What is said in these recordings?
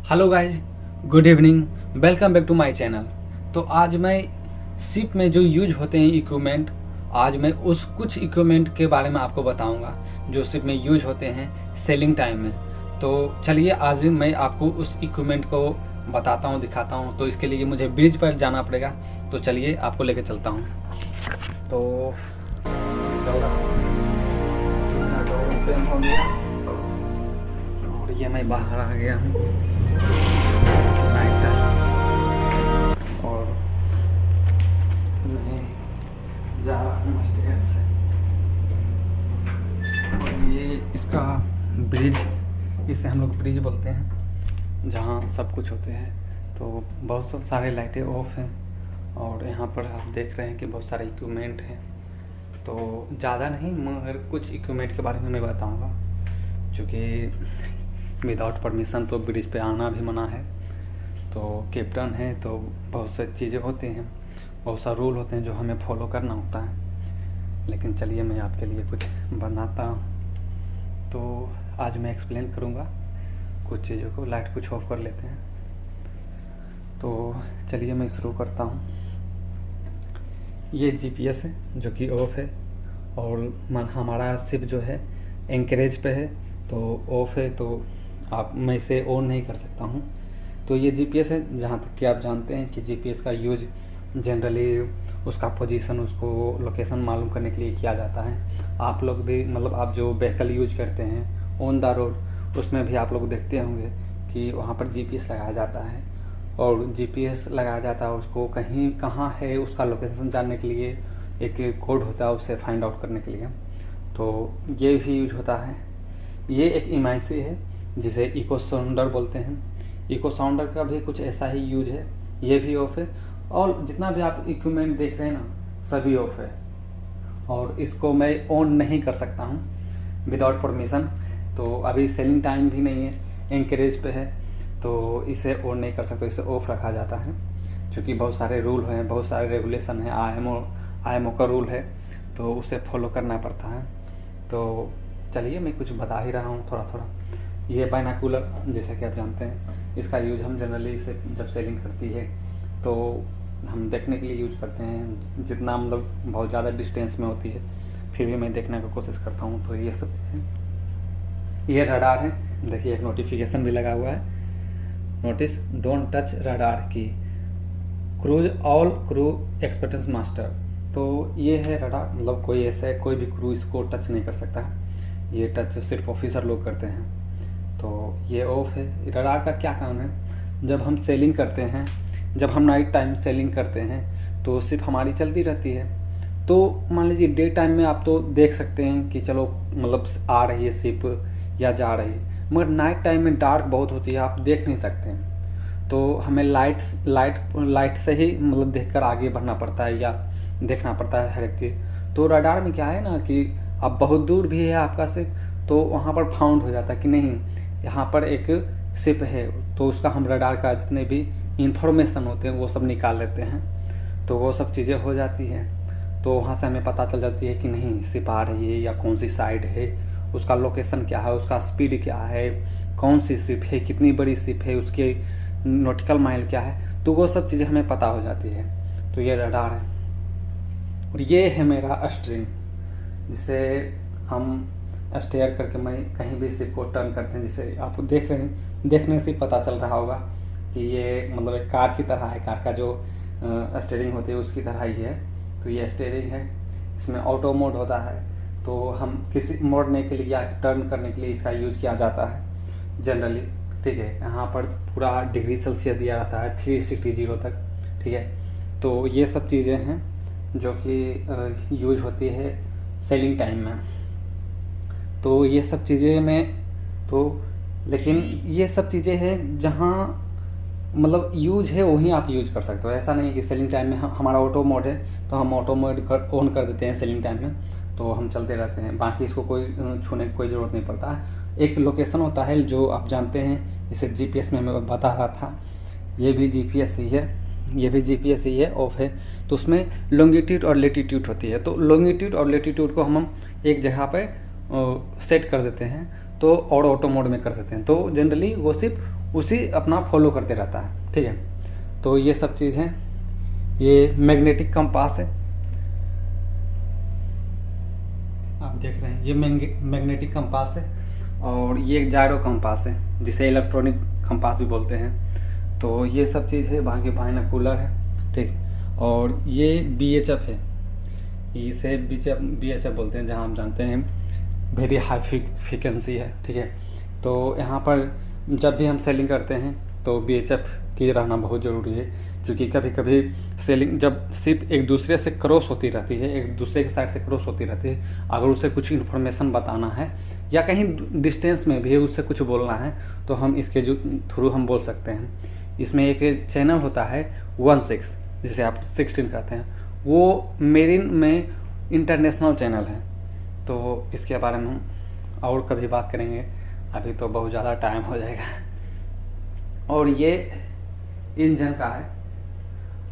Hello guys, good evening, welcome back to my channel. तो आज मैं शिप में जो यूज होते हैं इक्विपमेंट, आज मैं उस कुछ इक्विपमेंट के बारे में आपको बताऊंगा जो शिप में यूज होते हैं सेलिंग टाइम में। तो चलिए आज मैं आपको उस इक्विपमेंट को बताता हूँ, दिखाता हूँ। तो इसके लिए मुझे ब्रिज पर जाना पड़ेगा, तो चलिए आपको लेकर चलता हूँ। तो चल रहा हूँ, हो गया और ये मैं बाहर आ गया हूँ नाइट टाइम, और मैं जा रहा हूँ स्टेट से। और ये इसका ब्रिज, इसे हम लोग ब्रिज बोलते हैं, जहाँ सब कुछ होते हैं। तो बहुत सारे लाइटें ऑफ हैं और यहाँ पर आप देख रहे हैं कि बहुत सारे इक्विपमेंट हैं। तो ज़्यादा नहीं मगर कुछ इक्विपमेंट के बारे में मैं बताऊँगा, क्योंकि विदाउट परमिशन तो ब्रिज पे आना भी मना है। तो कैप्टन है तो बहुत सारी चीज़ें होती हैं, बहुत सारे रूल होते हैं जो हमें फॉलो करना होता है। लेकिन चलिए मैं आपके लिए कुछ बनाता हूँ। तो आज मैं एक्सप्लेन करूँगा कुछ चीज़ों को। लाइट कुछ ऑफ कर लेते हैं। तो चलिए मैं शुरू करता हूँ। ये जीपीएस है जो कि ऑफ है, और हमारा शिप जो है एंकरेज पे है तो ऑफ है, तो मैं इसे ऑन नहीं कर सकता हूँ। तो ये जीपीएस है, जहाँ तक कि आप जानते हैं कि जीपीएस का यूज जनरली उसका पोजीशन, उसको लोकेशन मालूम करने के लिए किया जाता है। आप लोग भी मतलब आप जो व्हीकल यूज करते हैं ऑन द रोड, उसमें भी आप लोग देखते होंगे कि वहाँ पर जीपीएस लगाया जाता है। और जीपीएस लगाया जाता है, उसको कहीं कहाँ है उसका लोकेशन जानने के लिए एक कोड होता है, उसे फाइंड आउट करने के लिए। तो ये भी यूज होता है। ये एक इमाइसी है जिसे इको साउंडर बोलते हैं। इको साउंडर का भी कुछ ऐसा ही यूज है, ये भी ऑफ है। और जितना भी आप इक्विपमेंट देख रहे हैं ना, सभी ऑफ है। और इसको मैं ऑन नहीं कर सकता हूँ विदाउट परमिशन। तो अभी सेलिंग टाइम भी नहीं है, एंकरेज पे है, तो इसे ऑन नहीं कर सकते, इसे ऑफ रखा जाता है। क्योंकि बहुत सारे रूल हैं, बहुत सारे रेगुलेशन है, आईएमओ का रूल है, तो उसे फॉलो करना पड़ता है। तो चलिए मैं कुछ बता ही रहा हूँ थोड़ा थोड़ा। ये बाइनाकुलर, जैसा कि आप जानते हैं, इसका यूज हम जनरली इसे जब सेलिंग करती है तो हम देखने के लिए यूज करते हैं। जितना मतलब बहुत ज़्यादा डिस्टेंस में होती है फिर भी मैं देखने की कोशिश करता हूँ। तो ये सब चीज़ें, ये रडार है, देखिए एक नोटिफिकेशन भी लगा हुआ है, नोटिस डोंट टच रडार की क्रूज ऑल क्रू एक्सपर्टेंस मास्टर। तो ये है रडार, मतलब कोई ऐसा है कोई भी क्रू इसको टच नहीं कर सकता है, ये टच सिर्फ ऑफिसर लोग करते हैं। तो ये ऑफ है। रडार का क्या काम है, जब हम सेलिंग करते हैं, जब हम नाइट टाइम सेलिंग करते हैं तो शिप हमारी चलती रहती है। तो मान लीजिए डे टाइम में आप तो देख सकते हैं कि चलो मतलब आ रही है शिप या जा रही है, मगर नाइट टाइम में डार्क बहुत होती है, आप देख नहीं सकते हैं। तो हमें लाइट से ही मतलब देखकर आगे बढ़ना पड़ता है या देखना पड़ता है हर एक चीज़। तो रडार में क्या है ना कि अब बहुत दूर भी है आपका शिप, तो वहाँ पर फाउंड हो जाता है कि नहीं यहाँ पर एक शिप है, तो उसका हम रडार का जितने भी इंफॉर्मेशन होते हैं वो सब निकाल लेते हैं। तो वो सब चीज़ें हो जाती हैं, तो वहाँ से हमें पता चल जाती है कि नहीं शिप आ रही है या कौन सी साइड है, उसका लोकेशन क्या है, उसका स्पीड क्या है, कौन सी शिप है, कितनी बड़ी शिप है, उसके नॉटिकल माइल क्या है, तो वो सब चीज़ें हमें पता हो जाती है। तो ये रडार है। और ये है मेरा स्ट्रिंग, जिसे हम स्टेयर करके मैं कहीं भी शिप को टर्न करते हैं। जिसे आप देख रहे हैं, देखने से पता चल रहा होगा कि ये मतलब एक कार की तरह है, कार का जो स्टेयरिंग होती है उसकी तरह ही है। तो ये स्टेयरिंग है, इसमें ऑटो मोड होता है, तो हम किसी मोड़ने के लिए या टर्न करने के लिए इसका यूज़ किया जाता है जनरली। ठीक है, यहाँ पर पूरा डिग्री सेल्सियस दिया रहता है 360 तक। ठीक है, तो ये सब चीज़ें हैं जो कि यूज होती है सेलिंग टाइम में। तो ये सब चीज़ें में तो लेकिन ये सब चीज़ें हैं जहाँ मतलब यूज है वहीं आप यूज कर सकते हो। ऐसा नहीं कि सेलिंग टाइम में हमारा ऑटो मोड है तो हम ऑटो मोड ऑन कर देते हैं सेलिंग टाइम में, तो हम चलते रहते हैं, बाकी इसको कोई छूने की कोई ज़रूरत नहीं पड़ता है। एक लोकेशन होता है जो आप जानते हैं, जैसे जीपीएस में मैं बता रहा था, ये भी जीपीएस ही है, ये भी जीपीएस ही है, ऑफ है। तो उसमें लॉन्गिट्यूड और लेटीट्यूड होती है, तो लॉन्गिट्यूड और लेटीट्यूड को हम एक जगह पे सेट कर देते हैं तो और ऑटो मोड में कर देते हैं। तो जनरली वो सिर्फ उसी अपना फॉलो करते रहता है, ठीक है। तो ये सब चीज़ है। ये मैग्नेटिक कंपास है, आप देख रहे हैं, ये मैग्नेटिक कंपास है। और ये एक जायरो कंपास है जिसे इलेक्ट्रॉनिक कंपास भी बोलते हैं। तो ये सब चीज़ है। बाकी बाइनोकुलर है, ठीक। और ये BHF है, इसे BHF बोलते हैं, जहाँ हम जानते हैं वेरी हाई फ्रिक्वेंसी है, ठीक है। तो यहाँ पर जब भी हम सेलिंग करते हैं तो BHF की रहना बहुत ज़रूरी है, क्योंकि कभी कभी सेलिंग जब सिर्फ एक दूसरे से क्रॉस होती रहती है, एक दूसरे के साइड से क्रॉस होती रहती है, अगर उसे कुछ इन्फॉर्मेशन बताना है या कहीं डिस्टेंस में भी उससे कुछ बोलना है तो हम इसके जो थ्रू हम बोल सकते हैं। इसमें एक चैनल होता है 16, जिसे आप 16 कहते हैं, वो मेरिन में इंटरनेशनल चैनल है। तो इसके बारे में हम और कभी बात करेंगे, अभी तो बहुत ज़्यादा टाइम हो जाएगा। और ये इंजन का है,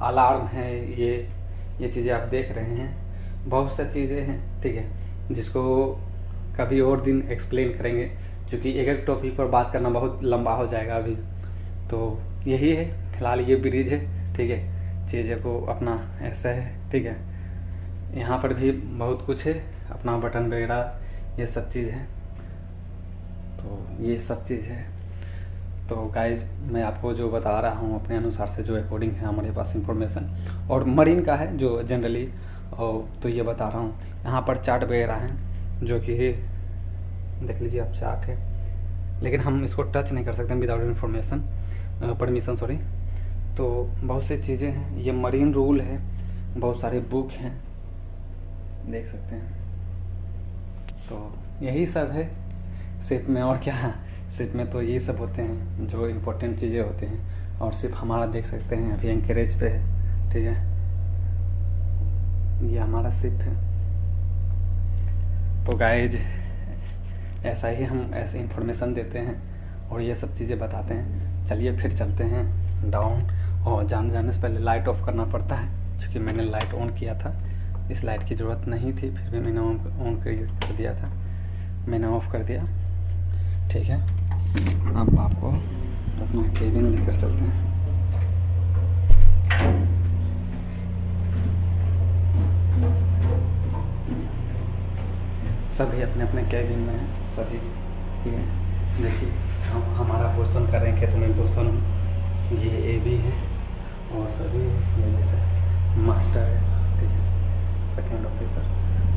अलार्म है, ये चीज़ें आप देख रहे हैं, बहुत सी चीज़ें हैं, ठीक है, जिसको कभी और दिन एक्सप्लेन करेंगे, क्योंकि एक एक टॉपिक पर बात करना बहुत लंबा हो जाएगा अभी। तो यही है, फिलहाल ये ब्रिज है, ठीक है। चीज़ें को अपना ऐसा है, ठीक है। यहाँ पर भी बहुत कुछ है, अपना बटन वगैरह ये सब चीज़ है। तो ये सब चीज़ है। तो गाइज मैं आपको जो बता रहा हूँ अपने अनुसार से, जो अकॉर्डिंग है हमारे पास इंफॉर्मेशन, और मरीन का है जो जनरली, और तो ये बता रहा हूँ। यहाँ पर चार्ट वगैरह हैं जो कि देख लीजिए आप, चार्ट है, लेकिन हम इसको टच नहीं कर सकते विदाउट इन्फॉर्मेशन परमिशन, सॉरी। तो बहुत सी चीज़ें हैं, ये मरीन रूल है, बहुत सारे बुक हैं, देख सकते हैं। तो यही सब है शिप में, और क्या है शिप में, तो यही सब होते हैं जो इम्पोर्टेंट चीज़ें होते हैं। और शिप हमारा देख सकते हैं अभी एंकरेज पे है, ठीक है, ये हमारा शिप है। तो गाइज ऐसा ही हम ऐसे इंफॉर्मेशन देते हैं और ये सब चीज़ें बताते हैं। चलिए फिर चलते हैं डाउन, और जाने से पहले लाइट ऑफ करना पड़ता है, क्योंकि मैंने लाइट ऑन किया था, इस लाइट की ज़रूरत नहीं थी, फिर भी मैंने ऑन कर दिया था, मैंने ऑफ़ कर दिया, ठीक है। अब आपको अपना केबिन लेकर चलते हैं। सभी अपने अपने केबिन में हैं, सभी, ठीक है। देखिए हम हमारा पोर्शन कर रहे हैं, खेतों में पोर्शन, ये AB है, और सभी ये जैसे मास्टर है, ठीक है, सेकेंड ऑफिसर।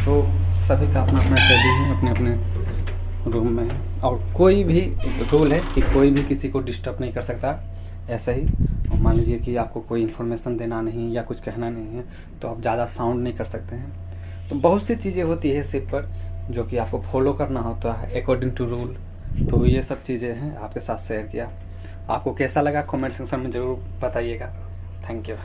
तो सभी का अपना अपना केबिन है, अपने अपने रूम में है। और कोई भी रूल है कि कोई भी किसी को डिस्टर्ब नहीं कर सकता, ऐसा ही। और मान लीजिए कि आपको कोई इन्फॉर्मेशन देना नहीं या कुछ कहना नहीं है, तो आप ज़्यादा साउंड नहीं कर सकते हैं। तो बहुत सी चीज़ें होती है शिप पर जो कि आपको फॉलो करना होता है अकॉर्डिंग टू रूल। तो ये सब चीज़ें हैं, आपके साथ शेयर किया। आपको कैसा लगा कमेंट सेक्शन में ज़रूर बताइएगा। Thank you.